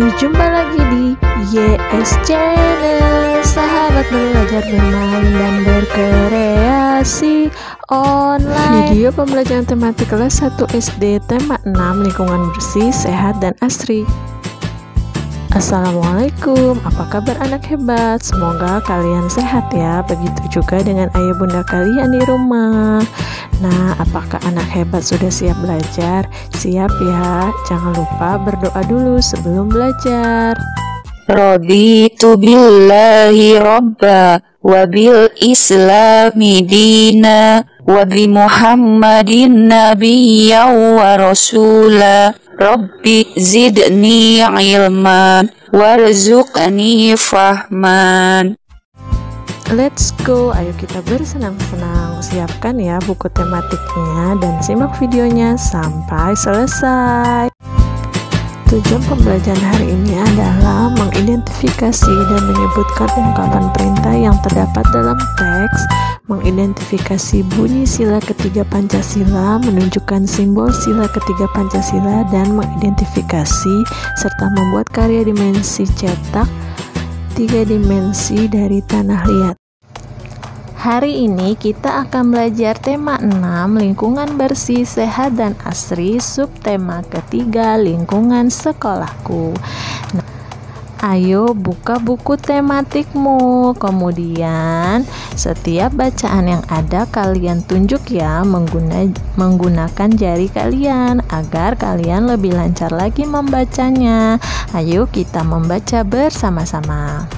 Berjumpa lagi di YS Channel, sahabat belajar bermain dan berkreasi online. Video pembelajaran tematik kelas 1 SD tema 6 lingkungan bersih, sehat, dan asri. Assalamualaikum, apa kabar anak hebat? Semoga kalian sehat ya. Begitu juga dengan ayah bunda kalian di rumah. Nah, apakah anak hebat sudah siap belajar? Siap ya. Jangan lupa berdoa dulu sebelum belajar. Raditu billahi robba wa bil islami dina wa bi muhammadin nabiyya wa rasula. Rabbi zidni ilman warzuqni fahman. Let's go, ayo kita bersenang-senang. Siapkan ya buku tematiknya dan simak videonya sampai selesai. Tujuan pembelajaran hari ini adalah mengidentifikasi dan menyebutkan ungkapan perintah yang terdapat dalam teks, mengidentifikasi bunyi sila ketiga Pancasila, menunjukkan simbol sila ketiga Pancasila, dan mengidentifikasi serta membuat karya dimensi cetak 3 dimensi dari tanah liat. Hari ini kita akan belajar tema 6 lingkungan bersih, sehat, dan asri, subtema ketiga lingkungan sekolahku. Nah, ayo buka buku tematikmu, kemudian setiap bacaan yang ada kalian tunjuk ya menggunakan jari kalian agar kalian lebih lancar lagi membacanya. Ayo kita membaca bersama-sama.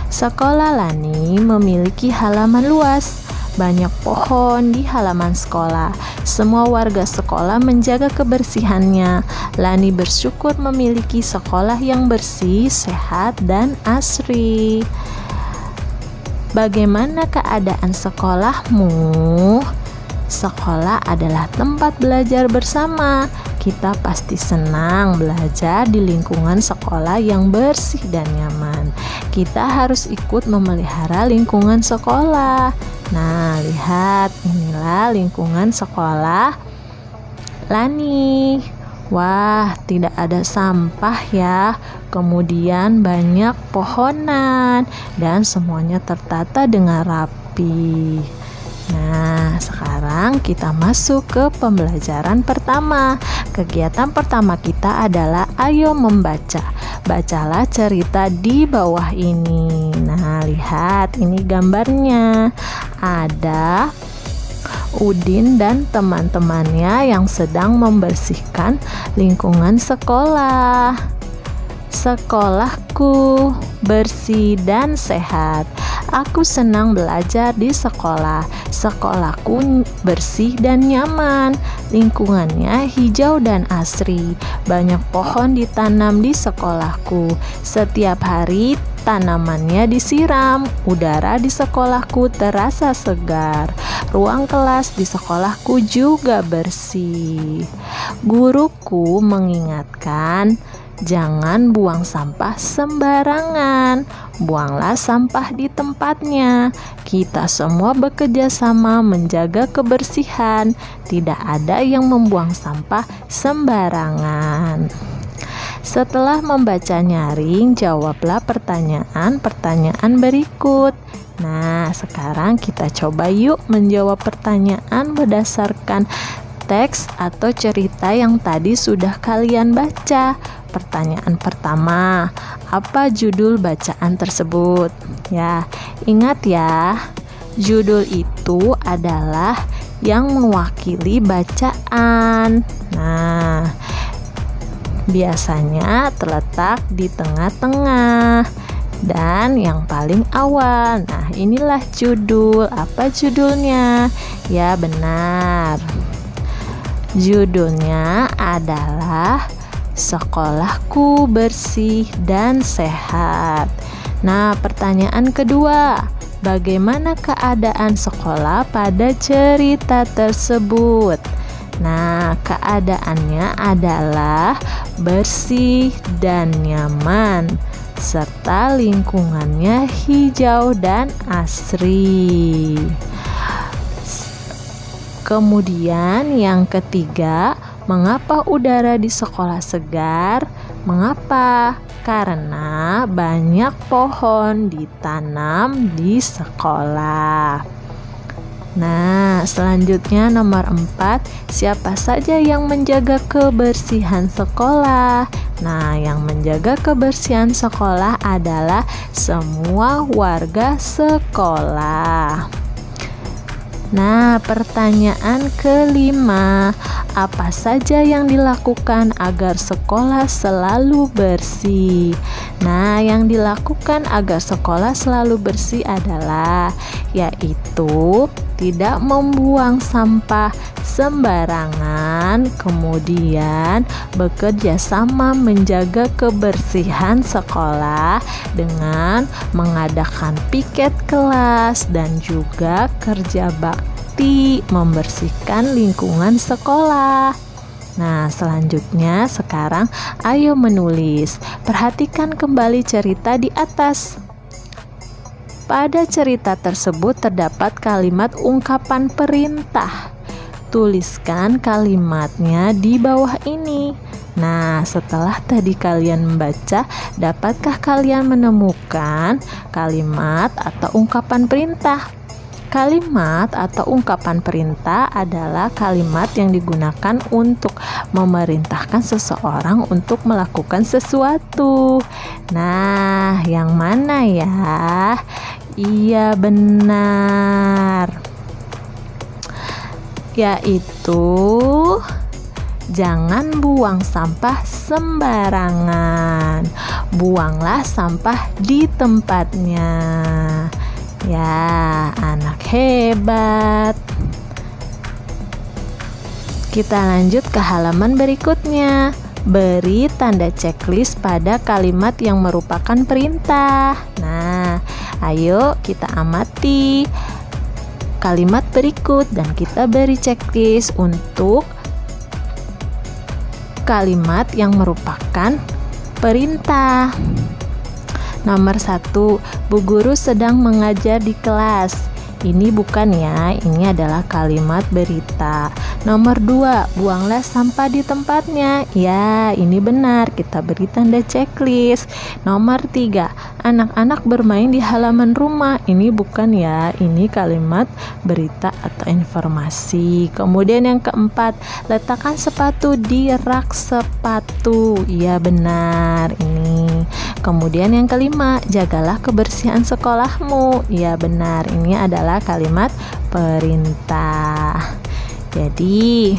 Sekolah Lani memiliki halaman luas, banyak pohon di halaman sekolah. Semua warga sekolah menjaga kebersihannya. Lani bersyukur memiliki sekolah yang bersih, sehat, dan asri. Bagaimana keadaan sekolahmu? Sekolah adalah tempat belajar bersama. Kita pasti senang belajar di lingkungan sekolah yang bersih dan nyaman. Kita harus ikut memelihara lingkungan sekolah. Nah, lihat, inilah lingkungan sekolah Lani. Wah, tidak ada sampah ya. Kemudian banyak pohonan dan semuanya tertata dengan rapi. Nah, sekarang kita masuk ke pembelajaran pertama. Kegiatan pertama kita adalah ayo membaca. Bacalah cerita di bawah ini. Nah, lihat, ini gambarnya. Ada Udin dan teman-temannya yang sedang membersihkan lingkungan sekolah. Sekolahku bersih dan sehat. Aku senang belajar di sekolah. Sekolahku bersih dan nyaman. Lingkungannya hijau dan asri. Banyak pohon ditanam di sekolahku. Setiap hari tanamannya disiram. Udara di sekolahku terasa segar. Ruang kelas di sekolahku juga bersih. Guruku mengingatkan, jangan buang sampah sembarangan. Buanglah sampah di tempatnya. Kita semua bekerja sama menjaga kebersihan. Tidak ada yang membuang sampah sembarangan. Setelah membaca nyaring, jawablah pertanyaan-pertanyaan berikut. Nah, sekarang kita coba yuk menjawab pertanyaan berdasarkan teks atau cerita yang tadi sudah kalian baca. Pertanyaan pertama, apa judul bacaan tersebut? Ya, ingat ya, judul itu adalah yang mewakili bacaan. Nah, biasanya terletak di tengah-tengah dan yang paling awal. Nah, inilah judul. Apa judulnya? Ya, benar. Judulnya adalah Sekolahku Bersih dan Sehat. Nah, pertanyaan kedua, bagaimana keadaan sekolah pada cerita tersebut? Nah, keadaannya adalah bersih dan nyaman, serta lingkungannya hijau dan asri. Kemudian yang ketiga, mengapa udara di sekolah segar? Mengapa? Karena banyak pohon ditanam di sekolah. Nah, selanjutnya nomor 4, siapa saja yang menjaga kebersihan sekolah? Nah, yang menjaga kebersihan sekolah adalah semua warga sekolah. Nah, pertanyaan kelima, apa saja yang dilakukan agar sekolah selalu bersih? Nah, yang dilakukan agar sekolah selalu bersih adalah yaitu tidak membuang sampah sembarangan, kemudian bekerja sama menjaga kebersihan sekolah dengan mengadakan piket kelas dan juga kerja bakti membersihkan lingkungan sekolah. Nah, selanjutnya sekarang ayo menulis. Perhatikan kembali cerita di atas. Pada cerita tersebut terdapat kalimat ungkapan perintah. Tuliskan kalimatnya di bawah ini. Nah, setelah tadi kalian membaca, dapatkah kalian menemukan kalimat atau ungkapan perintah? Kalimat atau ungkapan perintah adalah kalimat yang digunakan untuk memerintahkan seseorang untuk melakukan sesuatu. Nah, yang mana ya? Iya, benar. Yaitu jangan buang sampah sembarangan. Buanglah sampah di tempatnya. Ya, anak hebat. Kita lanjut ke halaman berikutnya. Beri tanda checklist pada kalimat yang merupakan perintah. Nah, ayo kita amati kalimat berikut dan kita beri checklist untuk kalimat yang merupakan perintah. Nomor 1, Bu Guru sedang mengajar di kelas. Ini bukan ya, ini adalah kalimat berita. Nomor 2, buanglah sampah di tempatnya. Ya, ini benar, kita beri tanda checklist. Nomor 3, anak-anak bermain di halaman rumah. Ini bukan ya, ini kalimat berita atau informasi. Kemudian yang keempat, letakkan sepatu di rak sepatu. Iya, benar, ini. Kemudian yang kelima, jagalah kebersihan sekolahmu. Iya, benar, ini adalah kalimat perintah. Jadi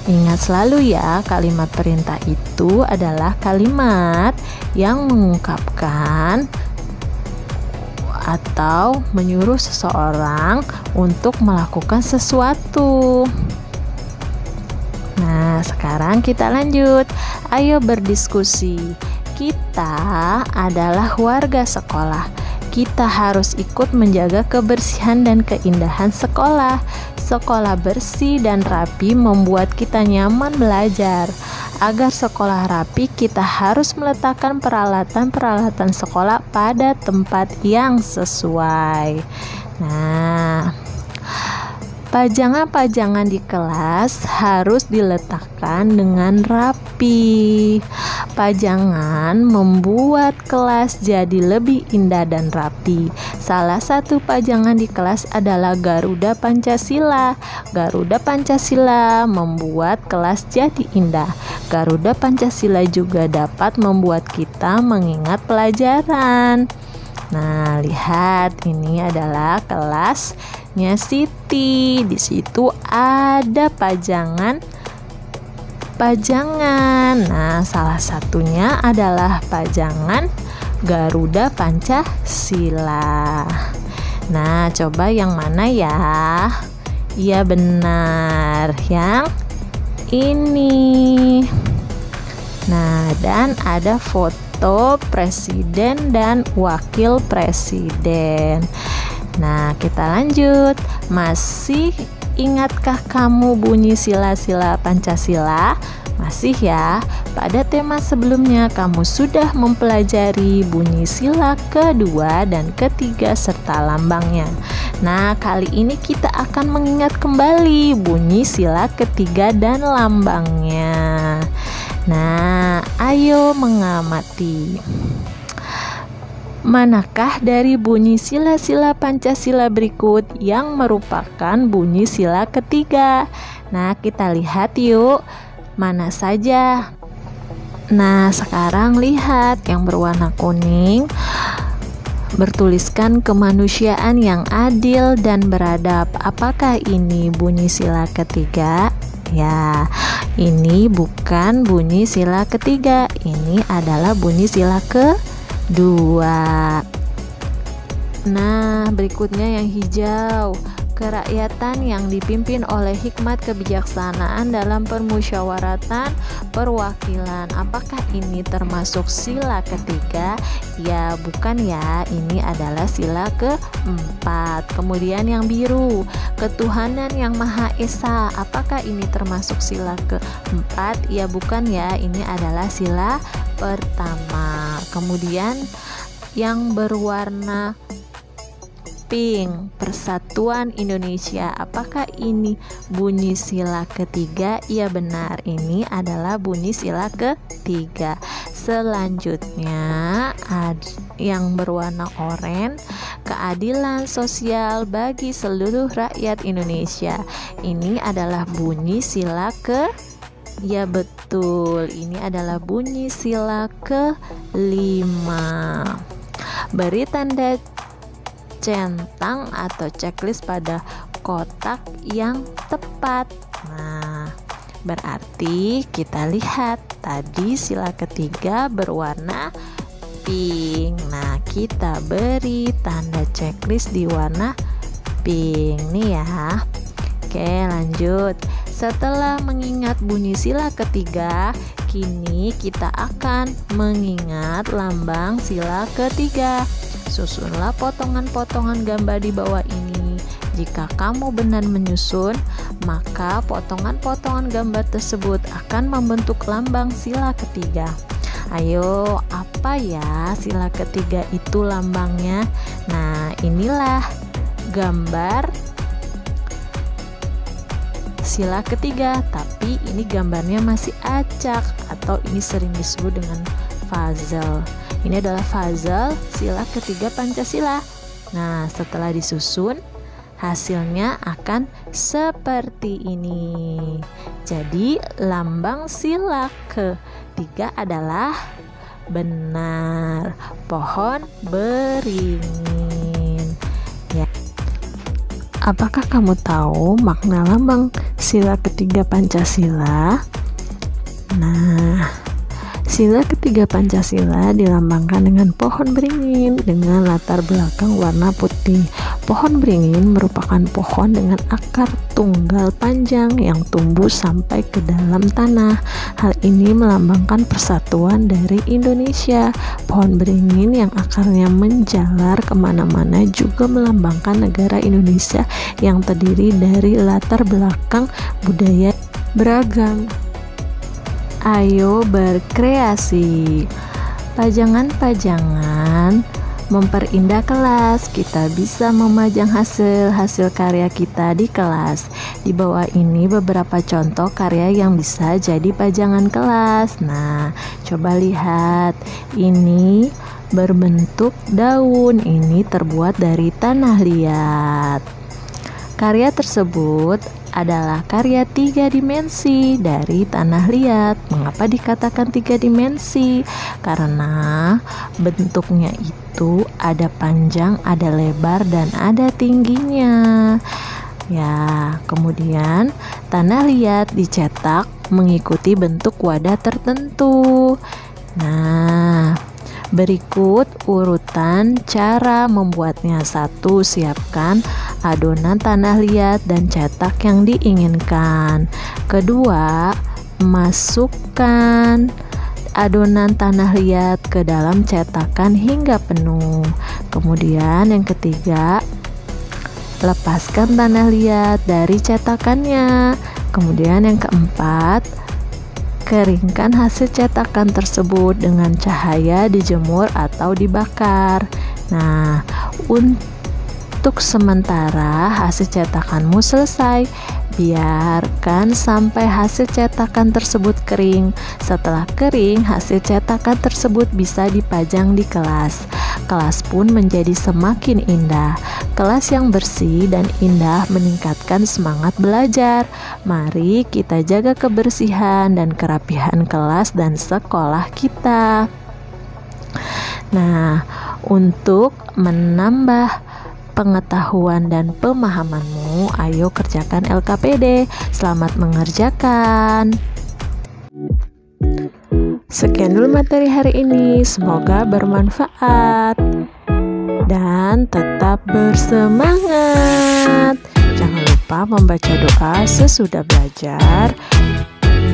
ingat selalu ya, kalimat perintah itu adalah kalimat yang mengungkapkan atau menyuruh seseorang untuk melakukan sesuatu. Nah, sekarang kita lanjut. Ayo berdiskusi. Kita adalah warga sekolah. Kita harus ikut menjaga kebersihan dan keindahan sekolah. Sekolah bersih dan rapi membuat kita nyaman belajar. Agar sekolah rapi, kita harus meletakkan peralatan-peralatan sekolah pada tempat yang sesuai. Nah, pajangan-pajangan di kelas harus diletakkan dengan rapi. Pajangan membuat kelas jadi lebih indah dan rapi. Salah satu pajangan di kelas adalah Garuda Pancasila. Garuda Pancasila membuat kelas jadi indah. Garuda Pancasila juga dapat membuat kita mengingat pelajaran. Nah, lihat, ini adalah kelasnya Siti. Di situ ada pajangan. Nah, salah satunya adalah pajangan Garuda Pancasila. Nah, coba yang mana ya? Iya, benar, yang ini. Nah, dan ada foto presiden dan wakil presiden. Nah, kita lanjut. Masih ingatkah kamu bunyi sila-sila Pancasila? Masih ya. Pada tema sebelumnya kamu sudah mempelajari bunyi sila kedua dan ketiga serta lambangnya. Nah, kali ini kita akan mengingat kembali bunyi sila ketiga dan lambangnya. Nah, ayo mengamati. Manakah dari bunyi sila-sila Pancasila berikut yang merupakan bunyi sila ketiga? Nah, kita lihat yuk, mana saja. Nah, sekarang lihat yang berwarna kuning, bertuliskan kemanusiaan yang adil dan beradab. Apakah ini bunyi sila ketiga? Ya, ini bukan bunyi sila ketiga. Ini adalah bunyi sila kedua. Nah, berikutnya yang hijau. Kerakyatan yang dipimpin oleh hikmat kebijaksanaan dalam permusyawaratan perwakilan. Apakah ini termasuk sila ketiga? Ya, bukan ya. Ini adalah sila keempat. Kemudian yang biru, ketuhanan yang Maha Esa. Apakah ini termasuk sila keempat? Ya, bukan ya. Ini adalah sila pertama. Kemudian yang berwarna pink, Persatuan Indonesia. Apakah ini bunyi sila ketiga? Ya, benar, ini adalah bunyi sila ketiga. Selanjutnya yang berwarna oranye, keadilan sosial bagi seluruh rakyat Indonesia. Ini adalah bunyi sila Ya, betul, ini adalah bunyi sila kelima. Beri tanda centang atau checklist pada kotak yang tepat. Nah, berarti kita lihat tadi sila ketiga berwarna pink. Nah, kita beri tanda checklist di warna pink nih ya. Oke, lanjut. Setelah mengingat bunyi sila ketiga, kini kita akan mengingat lambang sila ketiga. Susunlah potongan-potongan gambar di bawah ini. Jika kamu benar menyusun, maka potongan-potongan gambar tersebut akan membentuk lambang sila ketiga. Ayo, apa ya sila ketiga itu lambangnya? Nah, inilah gambar sila ketiga, tapi ini gambarnya masih acak atau ini sering disebut dengan puzzle. Ini adalah puzzle sila ketiga Pancasila. Nah, setelah disusun, hasilnya akan seperti ini. Jadi, lambang sila ketiga adalah benar, pohon beringin. Ya. Apakah kamu tahu makna lambang sila ketiga Pancasila? Nah, sila ketiga Pancasila dilambangkan dengan pohon beringin dengan latar belakang warna putih. Pohon beringin merupakan pohon dengan akar tunggal panjang yang tumbuh sampai ke dalam tanah. Hal ini melambangkan persatuan dari Indonesia. Pohon beringin yang akarnya menjalar kemana-mana juga melambangkan negara Indonesia yang terdiri dari latar belakang budaya beragam. Ayo berkreasi. Pajangan-pajangan memperindah kelas. Kita bisa memajang hasil karya kita di kelas. Di bawah ini beberapa contoh karya yang bisa jadi pajangan kelas. Nah, coba lihat. Ini berbentuk daun. Ini terbuat dari tanah liat. Karya tersebut adalah karya 3 dimensi dari tanah liat. Mengapa dikatakan 3 dimensi? Karena bentuknya itu ada panjang, ada lebar, dan ada tingginya. Ya, kemudian tanah liat dicetak mengikuti bentuk wadah tertentu. Nah, berikut urutan cara membuatnya. 1. Siapkan adonan tanah liat dan cetak yang diinginkan. 2. Masukkan adonan tanah liat ke dalam cetakan hingga penuh. Kemudian yang 3, lepaskan tanah liat dari cetakannya. Kemudian yang 4, keringkan hasil cetakan tersebut dengan cahaya dijemur atau dibakar. Nah, untuk sementara hasil cetakanmu selesai. Biarkan sampai hasil cetakan tersebut kering. Setelah kering, hasil cetakan tersebut bisa dipajang di kelas. Kelas pun menjadi semakin indah. Kelas yang bersih dan indah meningkatkan semangat belajar. Mari kita jaga kebersihan dan kerapihan kelas dan sekolah kita. Nah, untuk menambah pengetahuan dan pemahamanmu, ayo kerjakan LKPD. Selamat mengerjakan. Sekian dulu materi hari ini, semoga bermanfaat dan tetap bersemangat. Jangan lupa membaca doa sesudah belajar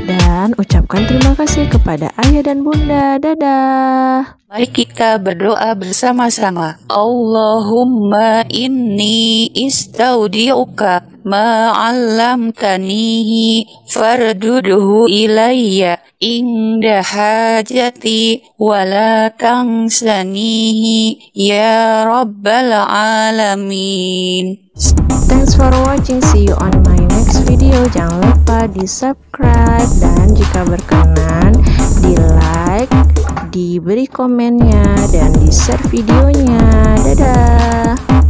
dan ucapkan terima kasih kepada ayah dan bunda. Dadah. Mari kita berdoa bersama-sama. Allahumma inni istaudi'uka ma 'allamtanihi farduduhu ilayya inda hajati wa la tansanihi ya rabbal alamin. Thanks for watching. See you on my next video. Jangan lupa di subscribe dan jika berkenan di like, diberi komennya dan di share videonya. Dadah.